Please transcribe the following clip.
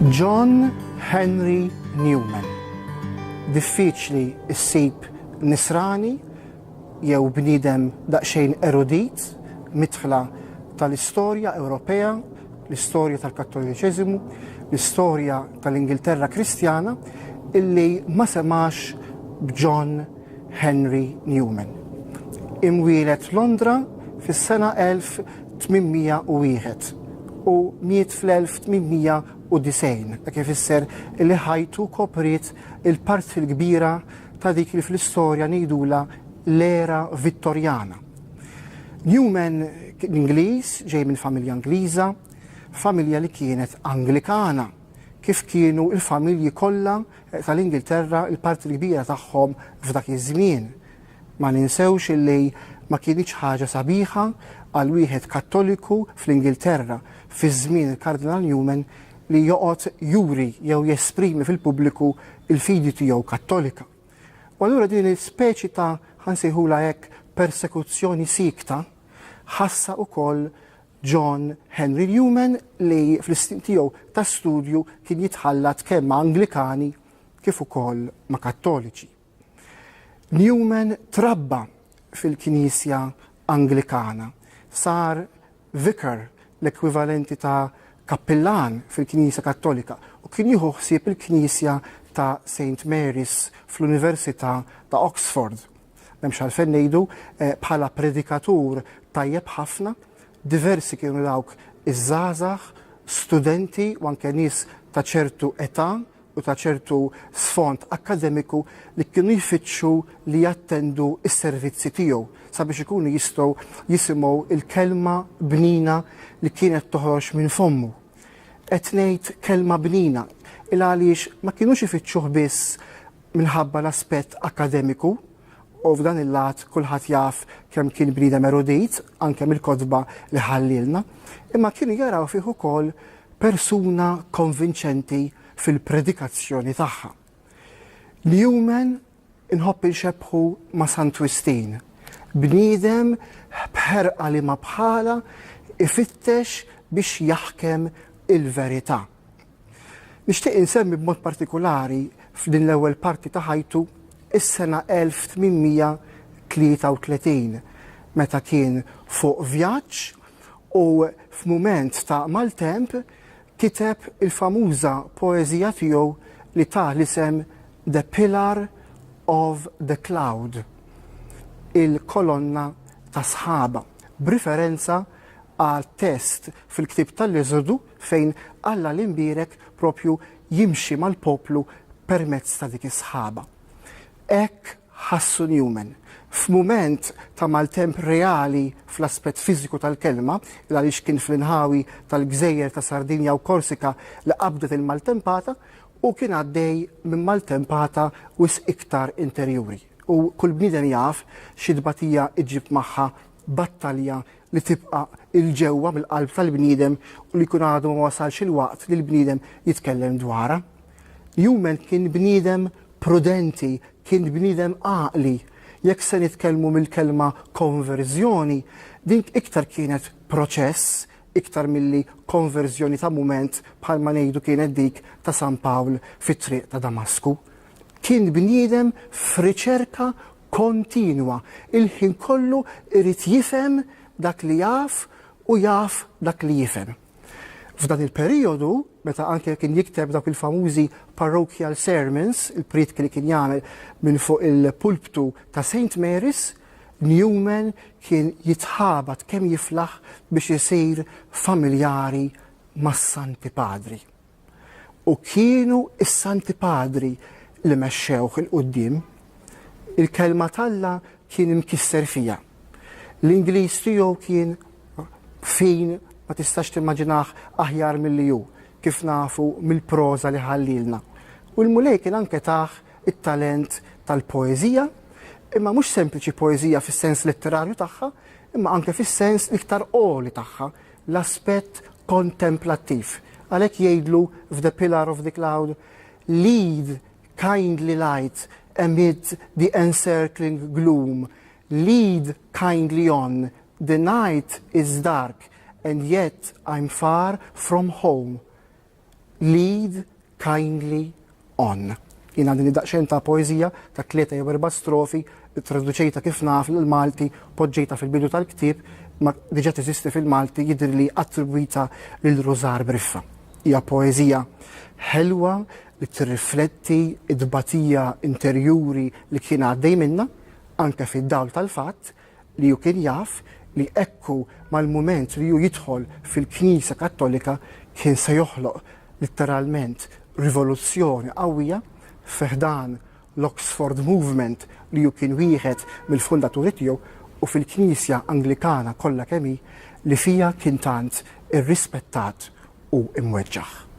John Henry Newman. Diffiċli ssib nisrani jew bniedem daqsxejn erudit midħla tal-istorja Ewropea, l-istorja tal-Kattoliċiżmu, l-istorja tal-Ingilterra Kristjana illi ma semax b'John Henry Newman. Imwieled Londra fis-sena 1801 u miet fl-1890, dak ifisser li ħajtu kopriet il-parti l-kbira ta' dik li fl-istorja ngħidula l-era Vittorjana. Newman Ingliż, ġej minn familja Ingliża, familja li kienet Anglikana, kif kienu il-familji kollha tal-Ingilterra il-parti l-kbira tagħhom f'dak iż-żmien. Ma ninsewx illi ma kienx ħaġa sabiħa għal wieħed Kattoliku fl-Ingilterra fi żmien il-Kardinal Newman li joqgħod juri jew jesprimi fil-pubbliku il-fidi tiegħu Kattolika. U allura din il-speċi ta' ħansejħula hekk persekuzzjoni sikta ħassa wkoll John Henry Newman li fl-istin tiegħu ta' studju kien jitħallat kemm ma' Anglikani kif ukoll ma' Kattoliċi. Newman trabba fil-Knisja Anglikana, sar vicar l-ekwivalenti ta' kappellan fil-Knisja Kattolika u kien jieħu ħsieb il-Knisja ta' St. Mary's fl-Università ta' Oxford. M'hemmx għalfejn ngħidu bħala predikatur tajjeb ħafna, diversi kienu dawk iż-żgħażagħ, studenti u anke nies ta' ċertu età u ta' ċertu sfond akademiku li kienu jfittxu li jattendu s-servizzi tiegħu sabiex ikunu jistgħu jisimgħu il-kelma bnina li kienet toħroġ minn fommu. Qed ngħid kelma bnina il għaliex ma kienux ifittxuh biss minħabba l-aspett akademiku u f'dan il-lat kulħadd jaf kemm kien bniedem erudit anke mill-kotba li ħallilna, imma kienu jaraw fih ukoll persuna konvinċenti fil-predikazzjoni tagħha. Newman inħobb inxebbħu ma' Sant Wistin, bniedem bħerqa li ma bħala ifittex biex jaħkem il-verità. Nixtieq insemmi b'mod partikolari f'din l-ewwel parti ta' ħajtu is-sena 1833 meta kien fuq vjaġġ u f'mument ta' maltemp kiteb il-famuża poeżija tiegħu li ta' l-isem The Pillar of the Cloud, il-kolonna ta' sħaba, b'riferenza għal test fil-ktib tal-Eżodu fejn Alla l-imbierek propju jimxi mal-poplu permezz ta' dik is-sħaba. Hekk ħassu Newman. F'mument ta' maltemp reali fl-aspett fiżiku tal-kelma, għaliex kien fl-inħawi tal-Gżejjer ta' Sardinja u Korsika li qabdet il-maltempata u kien għaddej minn maltempata wis iktar interjuri. U kull bniedem jaf xi tbatija iġib magħha battalja li tibqa' il-ġewwa mill-qalb tal-bniedem u li jkun għadu ma wasalx il-waqt li l-bniedem jitkellem dwarha. Newman kien bniedem prudenti, kien bniedem għaqli. Jekk se nitkellmu mill-kelma konverżjoni, din iktar kienet proċess, iktar milli konverżjoni ta' mument bħalma ngħidu kienet dik ta' San Pawl fit-triq ta' Damasku. Kien bniedem f'riċerka kontinwa, il-ħin kollu irid jifhem dak li jaf u jaf dak li jifhem. F'dan il-perjodu, meta anke kien jikteb dawk il-famużi parochial sermons, il-pritki li kien jagħmel minn fuq il-pulptu ta' St. Mary's, Newman kien jitħabat kemm jiflaħ biex isir familjari mas-Santi Padri. U kienu is-Santi Padri li mexxewh il-qudiem, il-kelma talla kien imkisser fija. L-Ingliż tiegħu kien fin ma tistax timmaġinah aħjar milli hu, kif nafu mill-proża li ħallilna. U l-mulej kien anke taħ it-talent tal-poeżija, imma mhux sempliċi poeżija fis-sens letterarju tagħha, imma anke fis-sens iktar qoli tagħha, l-aspett kontemplattiv. Għalhekk jgħidlu f'The Pillar of the Cloud, lead kindly light amid the encircling gloom, lead kindly on, the night is dark and yet I'm far from home. lead kindly on. Jien għandi daqsxejn ta' poezija ta' 3 jew 4 strofi, traduċejta kif naf l-Malti, poġġejta fil-bidu tal-ktieb, ma diġà teżisti fil-Malti jidher li attribwita lil Rużar Briffa. Hija poeżija ħelwa li tirrifletti id-batija interjuri li kien għaddej minnha, anke fid-dawl tal-fatt li hu kien jaf li ekku mal-mument li hu jidħol fil-Knisja Kattolika kien se joħloq letteralment rivoluzzjoni qawwija fiħdan l-Oxford Movement li ju kien wieħed mill-fundaturi tiegħu u fil-Knisja Anglikana kollha kemm hi li fija kien tant irrispettat u imweġġaħ.